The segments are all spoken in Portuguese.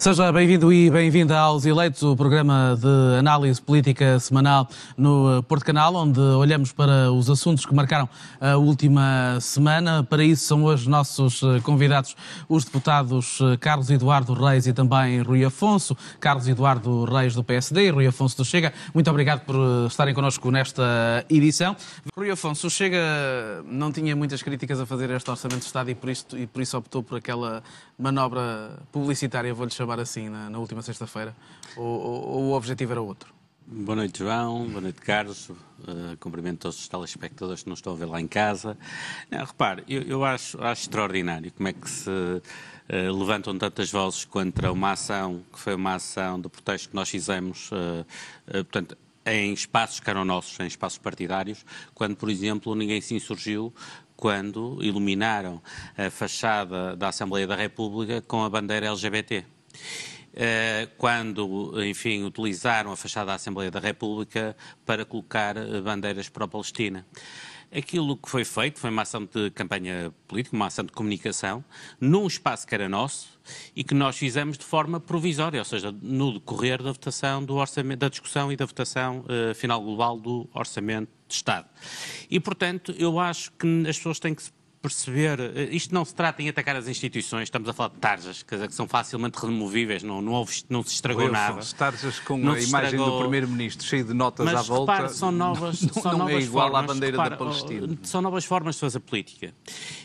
Seja bem-vindo e bem-vinda aos Eleitos, o programa de análise política semanal no Porto Canal, onde olhamos para os assuntos que marcaram a última semana. Para isso são hoje nossos convidados os deputados Carlos Eduardo Reis e também Rui Afonso. Carlos Eduardo Reis do PSD e Rui Afonso do Chega. Muito obrigado por estarem connosco nesta edição. Rui Afonso, o Chega não tinha muitas críticas a fazer a este Orçamento de Estado e por isso optou por aquela manobra publicitária, vou-lhe chamar assim, na última sexta-feira, ou o objetivo era outro? Boa noite, João. Boa noite, Carlos. Cumprimento todos os telespectadores que nos estão a ver lá em casa. Não, repare, eu acho extraordinário como é que se levantam tantas vozes contra uma ação que foi uma ação de protesto que nós fizemos, portanto, em espaços que eram nossos, em espaços partidários, quando, por exemplo, ninguém se insurgiu quando iluminaram a fachada da Assembleia da República com a bandeira LGBT. Quando, enfim, utilizaram a fachada da Assembleia da República para colocar bandeiras para a Palestina. Aquilo que foi feito foi uma ação de campanha política, uma ação de comunicação, num espaço que era nosso e que nós fizemos de forma provisória, ou seja, no decorrer da votação do orçamento, da discussão e da votação final global do Orçamento de Estado. E, portanto, eu acho que as pessoas têm que perceber, isto não se trata em atacar as instituições, estamos a falar de tarjas, quer dizer, que são facilmente removíveis, não se estragou nada. Tarjas com a imagem do Primeiro-Ministro cheio de notas à volta, repare, são novas não é igual formas, à bandeira da Palestina. São novas formas de fazer política.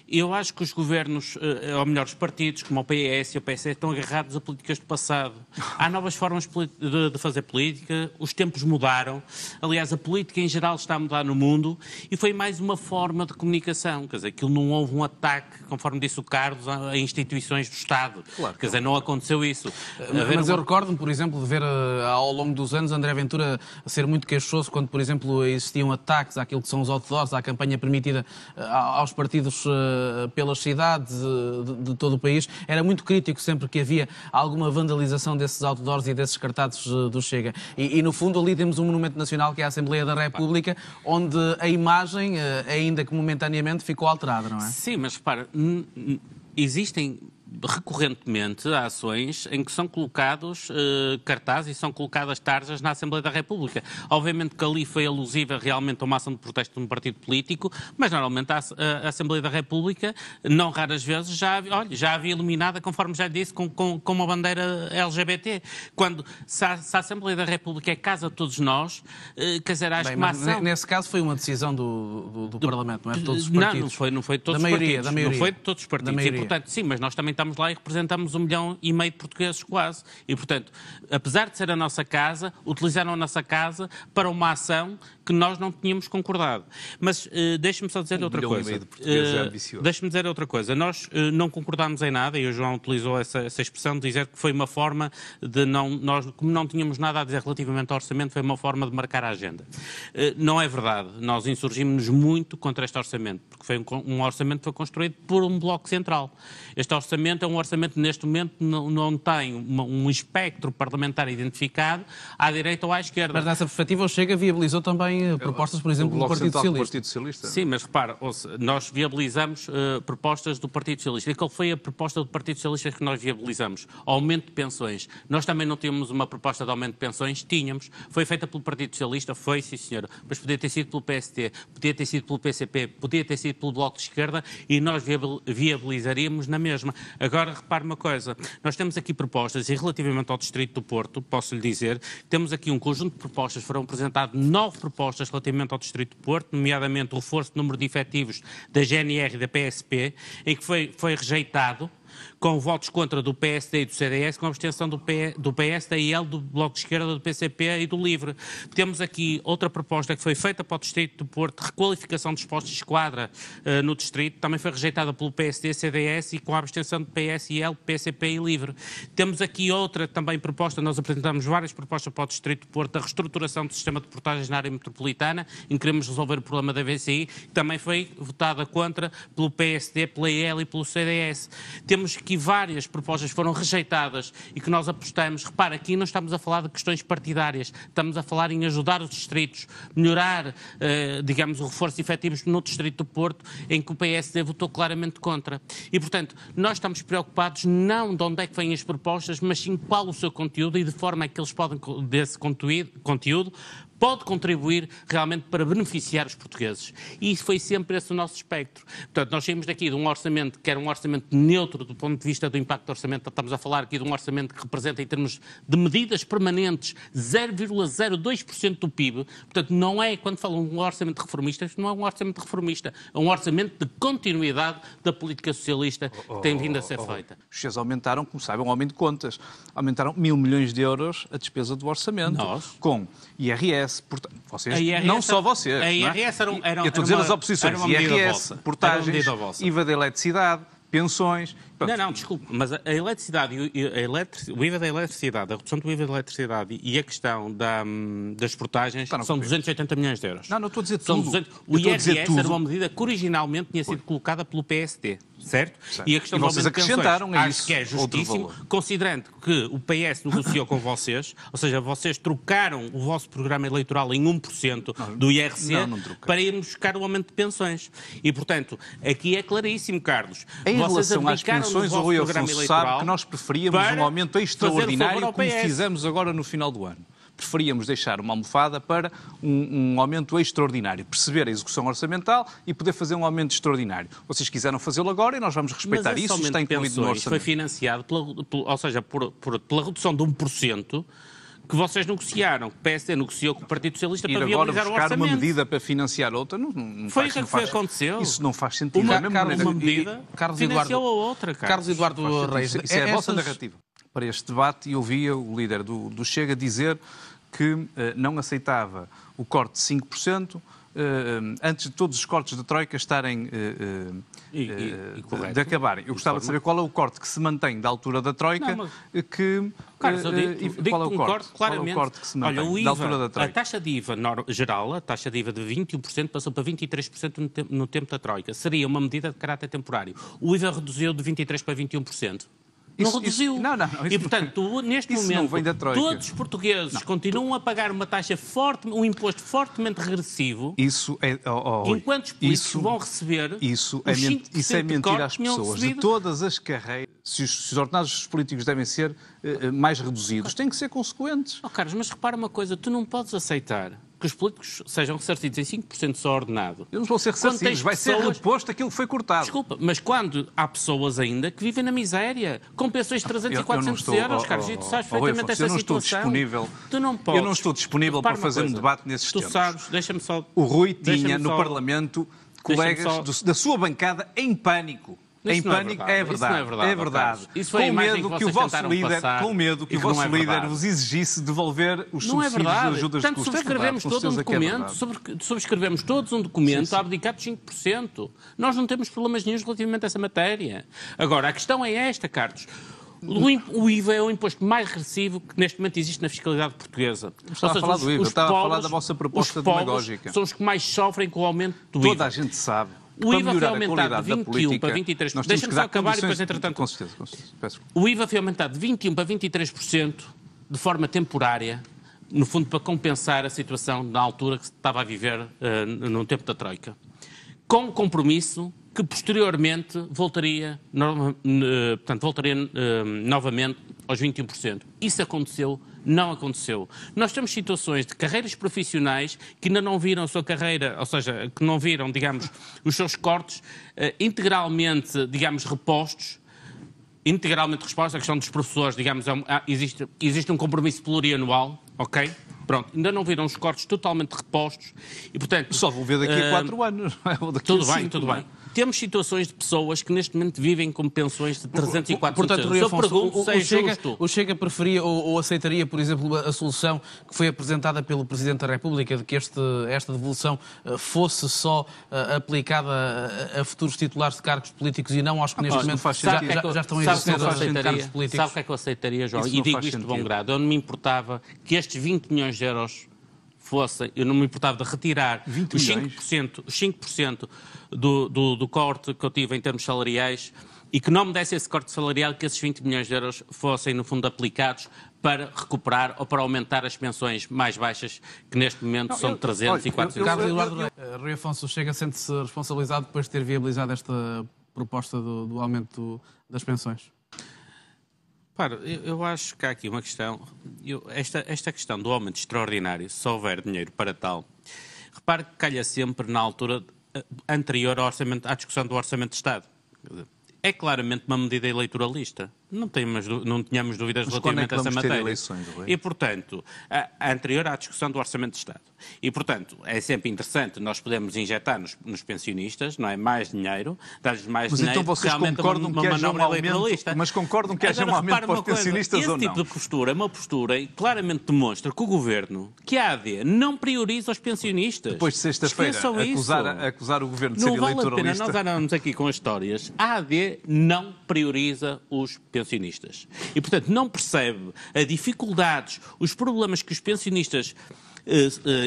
Eu acho que os governos, ou melhor, os partidos, como o PS e o PSD, estão agarrados a políticas do passado. Há novas formas de fazer política, os tempos mudaram, aliás, a política em geral está a mudar no mundo e foi mais uma forma de comunicação, quer dizer, aquilo não houve um ataque, conforme disse o Carlos, a instituições do Estado. Claro, quer dizer, não aconteceu isso. Mas eu recordo-me, por exemplo, de ver ao longo dos anos André Ventura a ser muito queixoso quando, por exemplo, existiam ataques àquilo que são os outdoors, à campanha permitida aos partidos pelas cidades de todo o país. Era muito crítico sempre que havia alguma vandalização desses outdoors e desses cartazes do Chega. E no fundo, ali temos um monumento nacional que é a Assembleia da República, onde a imagem, ainda que momentaneamente, ficou alterada, não é? Sim, mas repara, existem recorrentemente ações em que são colocados cartazes e são colocadas tarjas na Assembleia da República. Obviamente que ali foi alusiva realmente a uma ação de protesto de um partido político, mas normalmente a Assembleia da República, não raras vezes, já havia iluminada, conforme já disse, com uma bandeira LGBT. Quando se a Assembleia da República é casa de todos nós, quer dizer, acho que uma ação... Nesse caso foi uma decisão do Parlamento, não é de todos os partidos? Não foi de todos os partidos. Não foi de todos os partidos. E, portanto, sim, mas nós também estamos lá e representamos 1,5 milhão de portugueses quase. E, portanto, apesar de ser a nossa casa, utilizaram a nossa casa para uma ação que nós não tínhamos concordado. Mas deixe-me só dizer outra coisa. 1,5 milhão de portugueses é ambicioso. Deixe-me dizer outra coisa. Nós não concordámos em nada, e o João utilizou essa expressão de dizer que foi uma forma de nós, como não tínhamos nada a dizer relativamente ao orçamento, foi uma forma de marcar a agenda. Não é verdade. Nós insurgimos-nos muito contra este orçamento, porque foi um orçamento que foi construído por um bloco central. Este orçamento é um orçamento que neste momento não tem um espectro parlamentar identificado à direita ou à esquerda. Mas nessa perspectiva o Chega viabilizou também propostas, por exemplo, do Partido Socialista. Sim, mas repara, nós viabilizamos propostas do Partido Socialista. E qual foi a proposta do Partido Socialista que nós viabilizamos? Aumento de pensões. Nós também não tínhamos uma proposta de aumento de pensões? Tínhamos. Foi feita pelo Partido Socialista? Foi, sim senhora. Mas podia ter sido pelo PST, podia ter sido pelo PCP, podia ter sido pelo Bloco de Esquerda e nós viabilizaríamos na mesma. Agora, repare uma coisa, nós temos aqui propostas e relativamente ao Distrito do Porto, posso-lhe dizer, temos aqui um conjunto de propostas, foram apresentadas 9 propostas relativamente ao Distrito do Porto, nomeadamente o reforço do número de efetivos da GNR e da PSP, em que foi rejeitado, com votos contra do PSD e do CDS, com a abstenção do PS, da IL, do Bloco de Esquerda, do PCP e do LIVRE. Temos aqui outra proposta que foi feita para o Distrito do Porto, requalificação dos postos de esquadra no Distrito, também foi rejeitada pelo PSD, CDS e com a abstenção do PS, IL, PCP e LIVRE. Temos aqui outra também proposta, nós apresentamos várias propostas para o Distrito do Porto, da reestruturação do sistema de portagens na área metropolitana, em que queremos resolver o problema da VCI, que também foi votada contra pelo PSD, pela IL e pelo CDS. Temos temos aqui várias propostas que foram rejeitadas e que nós apostamos. Repara, aqui não estamos a falar de questões partidárias, estamos a falar em ajudar os distritos, melhorar, digamos, o reforço de efetivos no distrito do Porto, em que o PSD votou claramente contra. E, portanto, nós estamos preocupados não de onde é que vêm as propostas, mas sim qual o seu conteúdo e de forma é que eles podem, desse conteúdo, pode contribuir realmente para beneficiar os portugueses. E foi sempre esse o nosso espectro. Portanto, nós saímos daqui de um orçamento que era um orçamento neutro do ponto de vista do impacto orçamental. Estamos a falar aqui de um orçamento que representa, em termos de medidas permanentes, 0,02% do PIB. Portanto, não é, quando falam de um orçamento reformista, isto não é um orçamento reformista, é um orçamento de continuidade da política socialista que tem vindo a ser feita. Os senhores aumentaram, como sabem, um homem de contas. Aumentaram 1.000 milhões de euros a despesa do orçamento. Nós? Com IRS, vocês, IRS, não só vocês. A IRS não é? Eu estou a dizer as oposições. IRS, portagens, IVA da eletricidade, pensões. Não, desculpe, mas a eletricidade, o IVA da eletricidade, a redução do IVA da eletricidade e a questão das portagens são 280 milhões de euros. Não estou a dizer tudo. O IRS era uma medida que originalmente tinha sido colocada pelo PSD, certo? E a questão vocês acrescentaram a isso. Acho que é justíssimo, considerando que o PS negociou com vocês, ou seja, vocês trocaram o vosso programa eleitoral em 1% do IRC para irmos buscar o aumento de pensões. E, portanto, aqui é claríssimo, Carlos. Em relação às pensões, o Rui Afonso sabe que nós preferíamos um aumento extraordinário como fizemos agora no final do ano. Preferíamos deixar uma almofada para um aumento extraordinário, perceber a execução orçamental e poder fazer um aumento extraordinário. Vocês quiseram fazê-lo agora e nós vamos respeitar isso, está incluído no orçamento. Foi financiado, pela redução de 1%, que vocês negociaram, que o PSD negociou com o Partido Socialista para viabilizar o orçamento. E agora buscar uma medida para financiar outra, não foi isso que aconteceu. Isso não faz sentido. Uma medida financiou a outra, Carlos Eduardo Reis. Isso é a vossa narrativa. Para este debate, eu ouvia o líder do Chega dizer que não aceitava o corte de 5%, antes de todos os cortes da Troika estarem de acabarem. Eu gostava de saber qual é o corte que se mantém da altura da Troika, Carlos, eu digo um corte claramente. Qual é o corte que se mantém da altura da Troika? A taxa de IVA geral, a taxa de IVA de 21% passou para 23% no tempo da Troika. Seria uma medida de caráter temporário. O IVA reduziu de 23% para 21%. Não reduziu. E, portanto, neste momento, todos os portugueses continuam a pagar uma taxa forte, um imposto fortemente regressivo, enquanto os políticos vão receber isso é mentir às pessoas. De todas as carreiras, se os ordenados dos políticos devem ser mais reduzidos, têm que ser consequentes. Carlos, mas repara uma coisa, tu não podes aceitar que os políticos sejam ressarcidos em 5% só ordenado. Eles vão ser ressarcidos, vai ser reposto aquilo que foi cortado. Desculpa, mas quando há pessoas ainda que vivem na miséria, com pensões de 300 e 400 euros, Carlos, e tu sabes perfeitamente essa situação. Eu não estou disponível para fazer um debate nesses termos. Tu sabes, deixa-me só... O Rui tinha no Parlamento colegas da sua bancada em pânico. Em pânico, é verdade. Com medo que o vosso líder vos exigisse devolver os subsídios das ajudas de custo. Subscrevemos todos um documento a abdicar de 5%. Nós não temos problemas nenhum relativamente a essa matéria. Agora, a questão é esta, Carlos. O IVA é o imposto mais regressivo que neste momento existe na fiscalidade portuguesa. Estava a falar do IVA, estava a falar da vossa proposta demagógica. São os que mais sofrem com o aumento do IVA. Toda a gente sabe. O IVA foi aumentado de 21% para 23%. Deixa-me só acabar e depois, entretanto... Com certeza. O IVA foi aumentado de 21% para 23% de forma temporária, no fundo para compensar a situação na altura que se estava a viver no tempo da Troika. Com o compromisso que posteriormente voltaria novamente aos 21%. Isso aconteceu? Não aconteceu. Nós temos situações de carreiras profissionais que ainda não viram a sua carreira, ou seja, que não viram, digamos, os seus cortes integralmente, digamos, repostos. Integralmente resposta, a questão dos professores, digamos, existe um compromisso plurianual, ok? Pronto, ainda não viram os cortes totalmente repostos e, portanto... Só vou ver daqui a 4 anos. Tudo bem. Temos situações de pessoas que neste momento vivem com pensões de 300 e 400 euros. Eu pergunto se é justo. O Chega preferia ou aceitaria, por exemplo, a solução que foi apresentada pelo Presidente da República de que esta devolução fosse só aplicada a futuros titulares de cargos políticos e não aos que neste momento já estão a exercer cargos políticos? Sabe o que é que eu aceitaria, João? E digo isto de bom grado. Eu não me importava que estes 20 milhões de euros eu não me importava de retirar os 5% do corte que eu tive em termos salariais e que não me desse esse corte salarial, que esses 20 milhões de euros fossem, no fundo, aplicados para recuperar ou para aumentar as pensões mais baixas, que neste momento são de 300 e 400. Carlos Eduardo Rui Afonso Chega sente-se responsabilizado depois de ter viabilizado esta proposta do aumento das pensões? Eu acho que há aqui uma questão, esta questão do aumento extraordinário, se houver dinheiro para tal, repare que calha sempre na altura anterior ao à discussão do Orçamento de Estado. É claramente uma medida eleitoralista. Não tínhamos dúvidas relativamente a essa matéria. Eleições, e, portanto, anterior à discussão do Orçamento de Estado. E, portanto, é sempre interessante nós podemos injetar nos pensionistas, não é? Mais dinheiro, dar-lhes mais dinheiro. Mas então vocês concordam que haja um aumento, mas concordam que haja um aumento para os pensionistas ou não? Esse tipo de postura é uma postura que claramente demonstra que o Governo, que a AD, não prioriza os pensionistas. Depois de sexta-feira, acusar o Governo de ser eleitoralista. Não vale a pena nós andarmos aqui com as histórias. A AD não prioriza os pensionistas. E, portanto, não percebe as dificuldades, os problemas que os pensionistas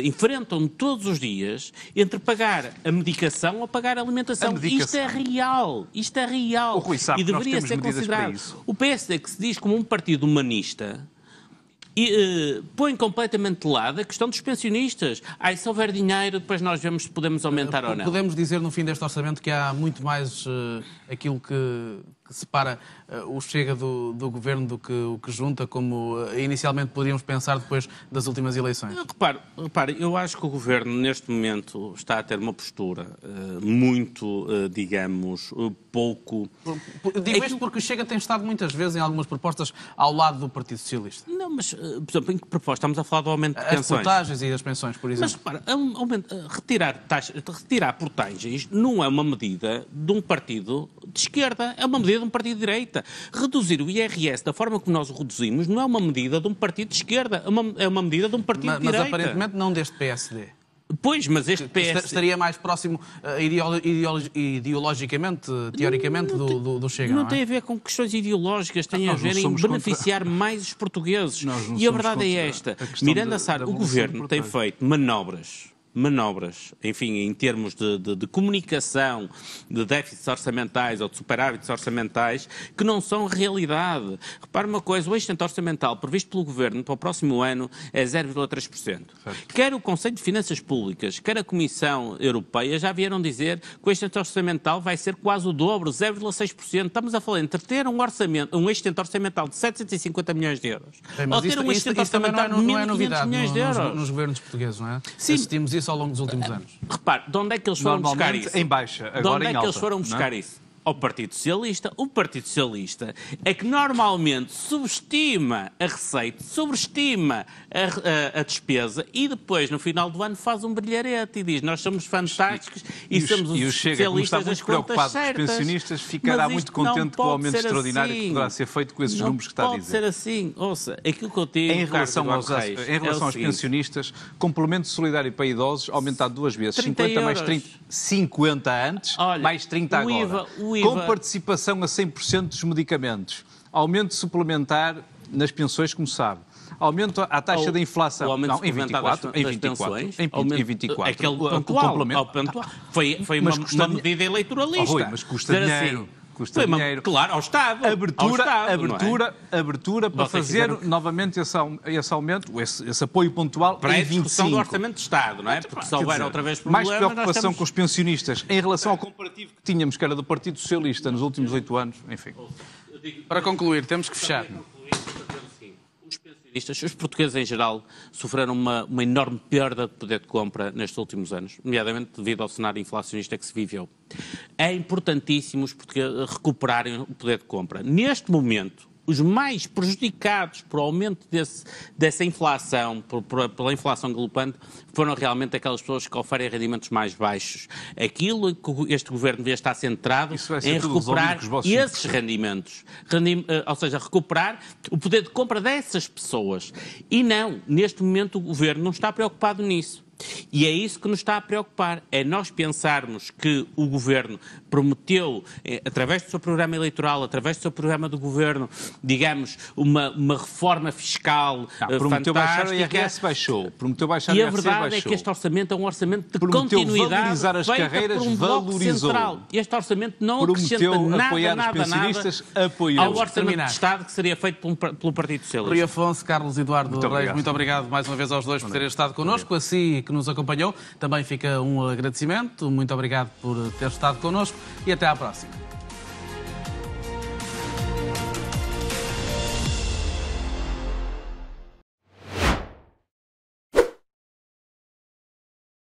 enfrentam todos os dias entre pagar a medicação ou pagar a alimentação. Isto é real. Isto é real. O Rui sabe e deveria ser considerado. O PSD, que se diz como um partido humanista, põe completamente de lado a questão dos pensionistas. Se houver dinheiro, depois nós vemos se podemos aumentar ou não. Podemos dizer no fim deste orçamento que há muito mais aquilo que separa o Chega do Governo do que o que junta, como inicialmente poderíamos pensar depois das últimas eleições? Repare, eu acho que o Governo neste momento está a ter uma postura muito, digamos, pouco... Digo isto porque o Chega tem estado muitas vezes em algumas propostas ao lado do Partido Socialista. Não, mas, por exemplo, em que proposta? Estamos a falar do aumento de pensões. As portagens e as pensões, por exemplo. Mas, retirar portagens não é uma medida de um partido de esquerda, é uma medida de um partido de direita. Reduzir o IRS da forma como nós o reduzimos não é uma medida de um partido de esquerda, é uma medida de um partido de direita. Mas aparentemente não deste PSD. Pois, mas este PSD... Estaria mais próximo ideologicamente, teoricamente, do Chega, não é? Não tem a ver com questões ideológicas, tem a ver em beneficiar mais os portugueses. E a verdade é esta. Miranda Sarr, o Governo tem feito manobras, enfim, em termos de comunicação, de déficits orçamentais ou de superávites orçamentais, que não são realidade. Repare uma coisa, o excedente orçamental previsto pelo Governo para o próximo ano é 0,3%. Quer o Conselho de Finanças Públicas, quer a Comissão Europeia já vieram dizer que o excedente orçamental vai ser quase o dobro, 0,6%. Estamos a falar entre ter um excedente orçamental de 750 milhões de euros ou ter um excedente orçamental de 1.500 milhões de euros. Nos governos portugueses, não é? Sim. Assistimos isso ao longo dos últimos anos. Repare, de onde é que eles foram buscar isso? Em baixa, agora de onde é em que alta, eles foram buscar isso? Ao Partido Socialista. O Partido Socialista é que normalmente subestima a receita, sobreestima a despesa e depois, no final do ano, faz um brilharete e diz nós somos fantásticos e somos os especialistas das contas certas. Os pensionistas ficará muito contente com o aumento extraordinário que poderá ser feito com esses números que está a dizer. Não pode ser assim. Ouça, aquilo que eu digo, em relação aos pensionistas, complemento solidário para idosos aumentado 2 vezes, 50 mais 30, 50 antes, mais 30 agora. Com participação a 100% dos medicamentos. Aumento suplementar nas pensões, como sabe. Aumento à taxa da inflação. O aumento suplementar em 24. Em 24. Aquele pontual. Foi uma medida eleitoralista. Rui, mas custa dinheiro. Custa dinheiro. Claro, ao Estado. Abertura para fazer novamente esse aumento, esse apoio pontual para em 25. Para a discussão do Orçamento de Estado, não é? Porque se houver outra vez problema... Mais preocupação com os pensionistas em relação ao comparativo que tínhamos, que era do Partido Socialista nos últimos 8 anos. Enfim. Para concluir, temos que fechar. Os portugueses em geral sofreram uma enorme perda de poder de compra nestes últimos anos, nomeadamente devido ao cenário inflacionista que se viveu. É importantíssimo os portugueses recuperarem o poder de compra. Neste momento, os mais prejudicados por aumento dessa inflação, pela inflação galopante, foram realmente aquelas pessoas que oferem rendimentos mais baixos. Aquilo que este Governo devia estar centrado em recuperar esses rendimentos. Ou seja, recuperar o poder de compra dessas pessoas. E não, neste momento o Governo não está preocupado nisso. E é isso que nos está a preocupar, é nós pensarmos que o Governo prometeu, através do seu programa eleitoral, através do seu programa do Governo, digamos, uma reforma fiscal prometeu fantástica. Baixar o IRS, baixou. Prometeu baixar e o IRC, a verdade baixou. é que este orçamento é um orçamento de prometeu continuidade valorizar as carreiras, por um valorizou. central. Este orçamento não prometeu acrescenta apoiar nada os pensionistas, apoiou. ao orçamento de Estado que seria feito pelo Partido Socialista. Rui Afonso, Carlos Eduardo Reis, muito obrigado mais uma vez aos dois por terem estado connosco. Assim que nos acompanhou, também fica um agradecimento. Muito obrigado por ter estado connosco e até à próxima.